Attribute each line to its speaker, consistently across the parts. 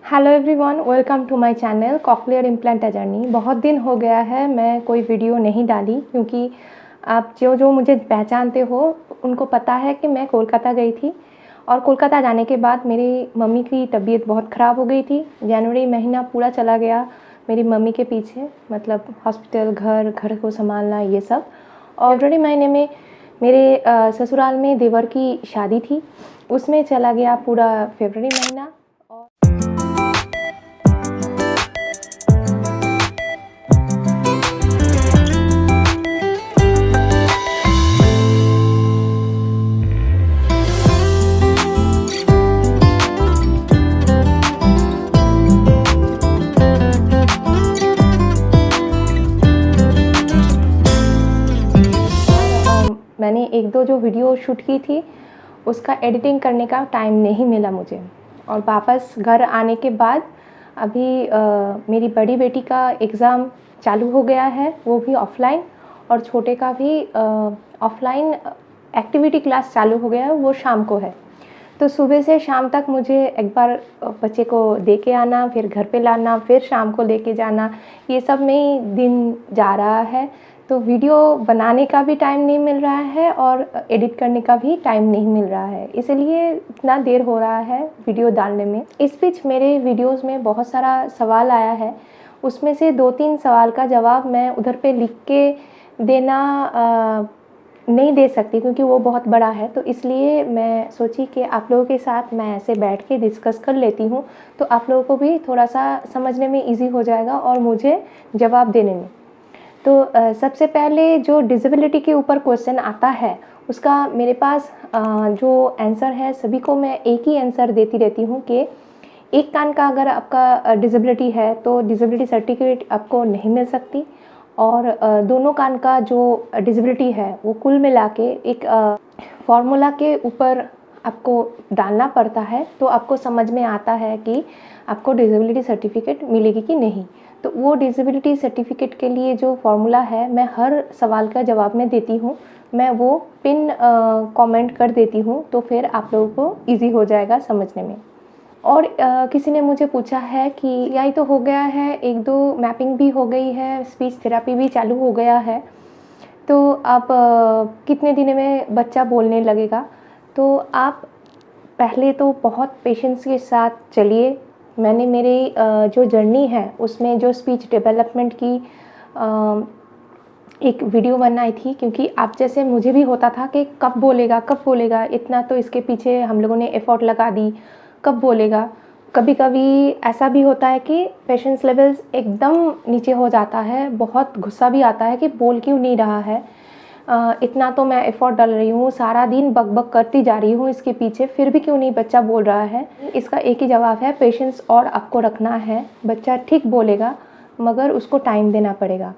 Speaker 1: Hello everyone, welcome to my channel cochlear implant journey. बहुत दिन हो गया है मैं कोई वीडियो नहीं डाली, क्योंकि आप जो मुझे पहचानते हो उनको पता है कि मैं कोलकाता गई थी। और कोलकाता जाने के बाद मेरी मम्मी की तबीयत बहुत ख़राब हो गई थी। जनवरी महीना पूरा चला गया मेरी मम्मी के पीछे, मतलब हॉस्पिटल, घर को संभालना, ये सब। और फरवरी महीने में मेरे ससुराल में देवर की शादी थी, उसमें चला गया पूरा फरवरी महीना। मैंने एक दो जो वीडियो शूट की थी उसका एडिटिंग करने का टाइम नहीं मिला मुझे। और वापस घर आने के बाद अभी मेरी बड़ी बेटी का एग्ज़ाम चालू हो गया है, वो भी ऑफ़लाइन, और छोटे का भी ऑफ़लाइन एक्टिविटी क्लास चालू हो गया है, वो शाम को है। तो सुबह से शाम तक मुझे एक बार बच्चे को दे के आना, फिर घर पे लाना, फिर शाम को लेके जाना, ये सब में ही दिन जा रहा है। तो वीडियो बनाने का भी टाइम नहीं मिल रहा है और एडिट करने का भी टाइम नहीं मिल रहा है, इसलिए इतना देर हो रहा है वीडियो डालने में। इस बीच मेरे वीडियोस में बहुत सारा सवाल आया है, उसमें से 2-3 सवाल का जवाब मैं उधर पे लिख के देना नहीं दे सकती, क्योंकि वो बहुत बड़ा है। तो इसलिए मैं सोची कि आप लोगों के साथ मैं ऐसे बैठ के डिस्कस कर लेती हूँ, तो आप लोगों को भी थोड़ा सा समझने में इजी हो जाएगा और मुझे जवाब देने में। तो सबसे पहले जो डिसेबिलिटी के ऊपर क्वेश्चन आता है, उसका मेरे पास जो आंसर है, सभी को मैं एक ही आंसर देती रहती हूँ कि एक कान का अगर आपका डिसेबिलिटी है तो डिसेबिलिटी सर्टिफिकेट आपको नहीं मिल सकती, और दोनों कान का जो डिसेबिलिटी है वो कुल मिला के एक फॉर्मूला के ऊपर आपको डालना पड़ता है, तो आपको समझ में आता है कि आपको डिसेबिलिटी सर्टिफिकेट मिलेगी कि नहीं। तो वो डिसेबिलिटी सर्टिफिकेट के लिए जो फॉर्मूला है, मैं हर सवाल का जवाब में देती हूँ, मैं वो पिन कमेंट कर देती हूँ, तो फिर आप लोगों को इजी हो जाएगा समझने में। और किसी ने मुझे पूछा है कि यही तो हो गया है, 1-2 मैपिंग भी हो गई है, स्पीच थेरेपी भी चालू हो गया है, तो आप कितने दिन में बच्चा बोलने लगेगा। तो आप पहले तो बहुत पेशेंस के साथ चलिए। मैंने मेरी जो जर्नी है उसमें जो स्पीच डेवलपमेंट की एक वीडियो बनाई थी, क्योंकि आप जैसे मुझे भी होता था कि कब बोलेगा, इतना तो इसके पीछे हम लोगों ने एफर्ट लगा दी, कब बोलेगा। कभी कभी ऐसा भी होता है कि पेशेंस लेवल्स एकदम नीचे हो जाता है, बहुत गुस्सा भी आता है कि बोल क्यों नहीं रहा है, इतना तो मैं एफर्ट डाल रही हूँ, सारा दिन बक करती जा रही हूँ इसके पीछे, फिर भी क्यों नहीं बच्चा बोल रहा है। इसका एक ही जवाब है, पेशेंस और आपको रखना है। बच्चा ठीक बोलेगा, मगर उसको टाइम देना पड़ेगा।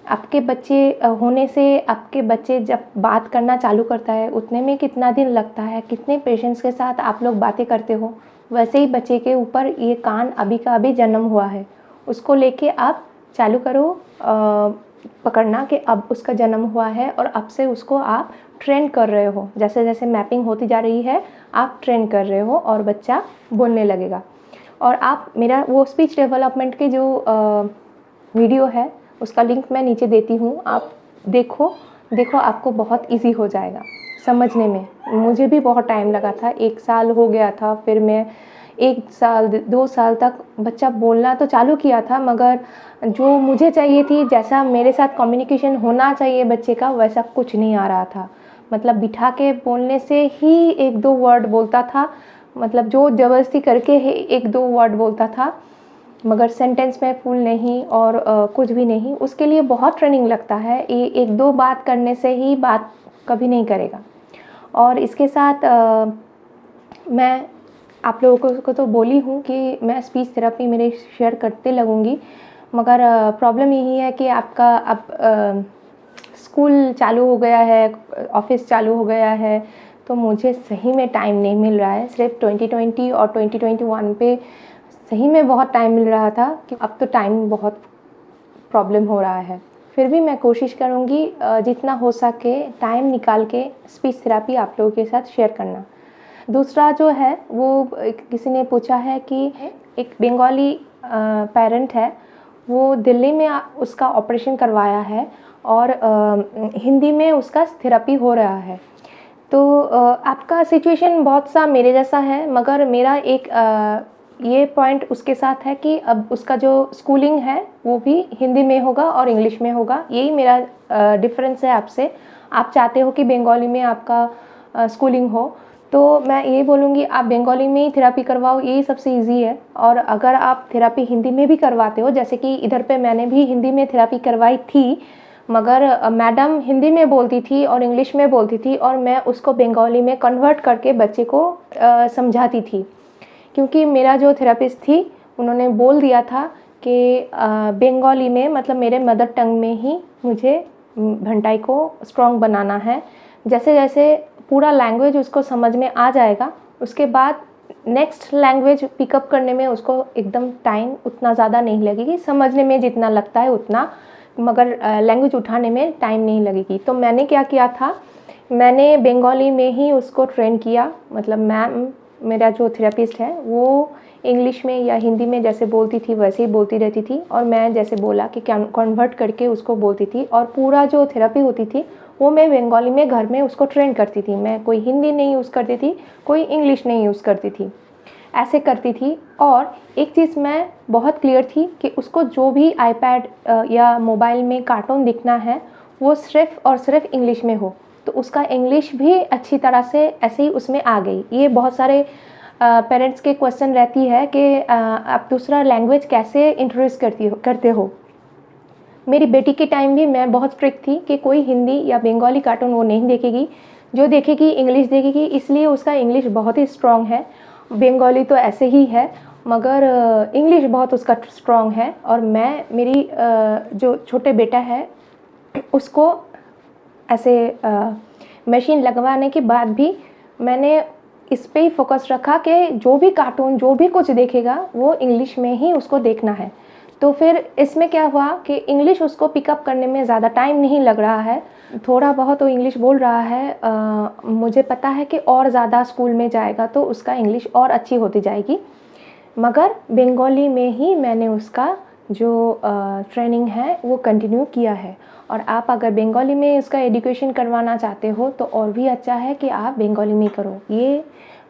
Speaker 1: आपके बच्चे होने से आपके बच्चे जब बात करना चालू करता है, उतने में कितना दिन लगता है, कितने पेशेंस के साथ आप लोग बातें करते हो, वैसे ही बच्चे के ऊपर ये कान अभी का अभी जन्म हुआ है, उसको लेके आप चालू करो पकड़ना कि अब उसका जन्म हुआ है, और अब से उसको आप ट्रेन कर रहे हो। जैसे जैसे मैपिंग होती जा रही है, आप ट्रेन कर रहे हो और बच्चा बोलने लगेगा। और आप मेरा वो स्पीच डेवलपमेंट के जो वीडियो है, उसका लिंक मैं नीचे देती हूँ, आप देखो आपको बहुत इजी हो जाएगा समझने में। मुझे भी बहुत टाइम लगा था, 1 साल हो गया था, फिर मैं 1 साल 2 साल तक बच्चा बोलना तो चालू किया था, मगर जो मुझे चाहिए थी, जैसा मेरे साथ कम्युनिकेशन होना चाहिए बच्चे का, वैसा कुछ नहीं आ रहा था। मतलब बिठा के बोलने से ही 1-2 वर्ड बोलता था, मतलब जो ज़बरदस्ती करके 1-2 वर्ड बोलता था, मगर सेंटेंस में फुल नहीं, और कुछ भी नहीं। उसके लिए बहुत ट्रेनिंग लगता है, ये 1-2 बात करने से ही बात कभी नहीं करेगा। और इसके साथ मैं आप लोगों को तो बोली हूँ कि मैं स्पीच थेरेपी मेरे शेयर करते लगूँगी, मगर प्रॉब्लम यही है कि आपका अब स्कूल चालू हो गया है, ऑफिस चालू हो गया है, तो मुझे सही में टाइम नहीं मिल रहा है। सिर्फ 2020 और 2021 पे सही में बहुत टाइम मिल रहा था, कि अब तो टाइम बहुत प्रॉब्लम हो रहा है। फिर भी मैं कोशिश करूँगी जितना हो सके टाइम निकाल के स्पीच थेरेपी आप लोगों के साथ शेयर करना। दूसरा जो है वो किसी ने पूछा है कि एक बंगाली पेरेंट है, वो दिल्ली में उसका ऑपरेशन करवाया है और हिंदी में उसका थेरेपी हो रहा है। तो आपका सिचुएशन बहुत सा मेरे जैसा है, मगर मेरा एक ये पॉइंट उसके साथ है कि अब उसका जो स्कूलिंग है वो भी हिंदी में होगा और इंग्लिश में होगा। यही मेरा डिफरेंस है आपसे। आप चाहते हो कि बंगाली में आपका स्कूलिंग हो, तो मैं यही बोलूँगी आप बंगाली में ही थेरेपी करवाओ, यही सबसे इजी है। और अगर आप थेरेपी हिंदी में भी करवाते हो, जैसे कि इधर पे मैंने भी हिंदी में थेरेपी करवाई थी, मगर मैडम हिंदी में बोलती थी और इंग्लिश में बोलती थी और मैं उसको बंगाली में कन्वर्ट करके बच्चे को समझाती थी। क्योंकि मेरा जो थेरेपिस्ट थी उन्होंने बोल दिया था कि बंगाली में, मतलब मेरे मदर टंग में ही मुझे भंटाई को स्ट्रॉन्ग बनाना है। जैसे जैसे पूरा लैंग्वेज उसको समझ में आ जाएगा, उसके बाद नेक्स्ट लैंग्वेज पिकअप करने में उसको एकदम टाइम उतना ज़्यादा नहीं लगेगी, समझने में जितना लगता है उतना, मगर लैंग्वेज उठाने में टाइम नहीं लगेगी। तो मैंने क्या किया था, मैंने बंगाली में ही उसको ट्रेन किया। मतलब मैम, मेरा जो थेरेपिस्ट है वो इंग्लिश में या हिंदी में जैसे बोलती थी वैसे ही बोलती रहती थी और मैं जैसे बोला कि कन्वर्ट करके उसको बोलती थी। और पूरा जो थेरेपी होती थी वो मैं बंगाली में घर में उसको ट्रेन करती थी। मैं कोई हिंदी नहीं यूज़ करती थी, कोई इंग्लिश नहीं यूज़ करती थी, ऐसे करती थी। और एक चीज़ मैं बहुत क्लियर थी कि उसको जो भी आईपैड या मोबाइल में कार्टून दिखना है वो सिर्फ़ और सिर्फ इंग्लिश में हो, तो उसका इंग्लिश भी अच्छी तरह से ऐसे ही उसमें आ गई। ये बहुत सारे पेरेंट्स के क्वेश्चन रहती है कि आप दूसरा लैंग्वेज कैसे इंट्रोड्यूस करते हो। मेरी बेटी के टाइम भी मैं बहुत स्ट्रिक्ट थी कि कोई हिंदी या बंगाली कार्टून वो नहीं देखेगी, जो देखेगी इंग्लिश देखेगी, इसलिए उसका इंग्लिश बहुत ही स्ट्रॉन्ग है। बंगाली तो ऐसे ही है, मगर इंग्लिश बहुत उसका स्ट्रॉन्ग है। और मैं, मेरी जो छोटे बेटा है उसको ऐसे मशीन लगवाने के बाद भी मैंने इस पे ही फोकस रखा कि जो भी कार्टून, जो भी कुछ देखेगा वो इंग्लिश में ही उसको देखना है। तो फिर इसमें क्या हुआ कि इंग्लिश उसको पिकअप करने में ज़्यादा टाइम नहीं लग रहा है। थोड़ा बहुत तो इंग्लिश बोल रहा है। मुझे पता है कि और ज़्यादा स्कूल में जाएगा तो उसका इंग्लिश और अच्छी होती जाएगी, मगर बंगाली में ही मैंने उसका जो ट्रेनिंग है वो कंटिन्यू किया है। और आप अगर बंगाली में उसका एजुकेशन करवाना चाहते हो तो और भी अच्छा है कि आप बंगाली में करो। ये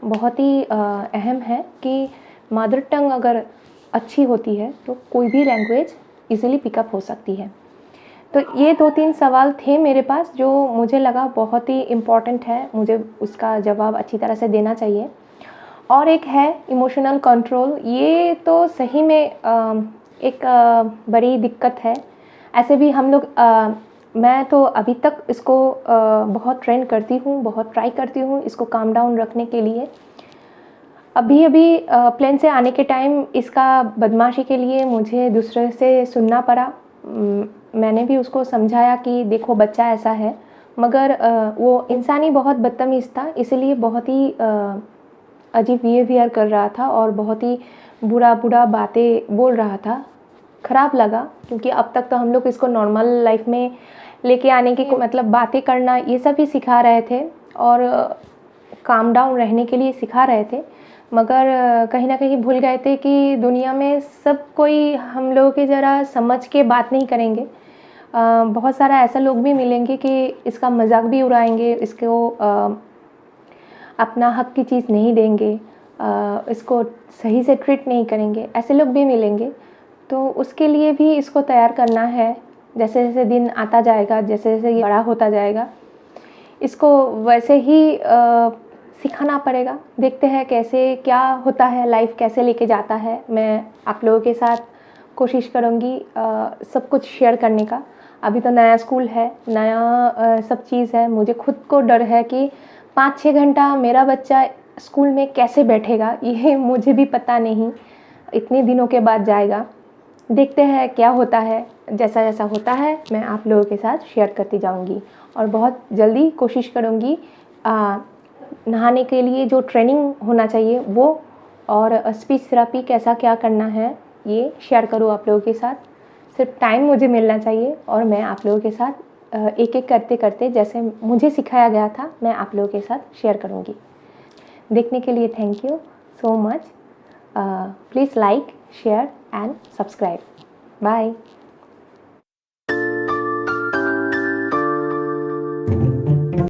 Speaker 1: बहुत ही अहम है कि मदर टंग अगर अच्छी होती है तो कोई भी लैंग्वेज इजीली पिकअप हो सकती है। तो ये 2-3 सवाल थे मेरे पास जो मुझे लगा बहुत ही इम्पॉर्टेंट है, मुझे उसका जवाब अच्छी तरह से देना चाहिए। और एक है इमोशनल कंट्रोल। ये तो सही में एक बड़ी दिक्कत है। ऐसे भी हम लोग, मैं तो अभी तक इसको बहुत ट्रेन करती हूँ, बहुत ट्राई करती हूँ इसको काम डाउन रखने के लिए। अभी प्लेन से आने के टाइम इसका बदमाशी के लिए मुझे दूसरे से सुनना पड़ा। मैंने भी उसको समझाया कि देखो बच्चा ऐसा है, मगर वो इंसानी बहुत बदतमीज़ था, इसलिए बहुत ही अजीब बिहेवियर कर रहा था और बहुत ही बुरा बुरा बातें बोल रहा था। ख़राब लगा क्योंकि अब तक तो हम लोग इसको नॉर्मल लाइफ में लेके आने की, मतलब बातें करना ये सब ही सिखा रहे थे और काम डाउन रहने के लिए सिखा रहे थे, मगर कहीं ना कहीं भूल गए थे कि दुनिया में सब कोई हम लोगों के ज़रा समझ के बात नहीं करेंगे। बहुत सारा ऐसा लोग भी मिलेंगे कि इसका मजाक भी उड़ाएंगे, इसको अपना हक की चीज़ नहीं देंगे, इसको सही से ट्रीट नहीं करेंगे, ऐसे लोग भी मिलेंगे। तो उसके लिए भी इसको तैयार करना है। जैसे जैसे दिन आता जाएगा, जैसे जैसे ये बड़ा होता जाएगा, इसको वैसे ही सिखाना पड़ेगा। देखते हैं कैसे क्या होता है, लाइफ कैसे लेके जाता है। मैं आप लोगों के साथ कोशिश करूँगी सब कुछ शेयर करने का। अभी तो नया स्कूल है, नया सब चीज़ है। मुझे खुद को डर है कि 5-6 घंटा मेरा बच्चा स्कूल में कैसे बैठेगा, ये मुझे भी पता नहीं। इतने दिनों के बाद जाएगा, देखते हैं क्या होता है। जैसा जैसा होता है मैं आप लोगों के साथ शेयर करती जाऊंगी और बहुत जल्दी कोशिश करूंगी नहाने के लिए जो ट्रेनिंग होना चाहिए वो, और स्पीच थेरेपी कैसा क्या करना है ये शेयर करूँ आप लोगों के साथ। सिर्फ टाइम मुझे मिलना चाहिए और मैं आप लोगों के साथ एक एक करते करते जैसे मुझे सिखाया गया था मैं आप लोगों के साथ शेयर करूँगी। देखने के लिए thank you so much. Please like, share and subscribe. Bye.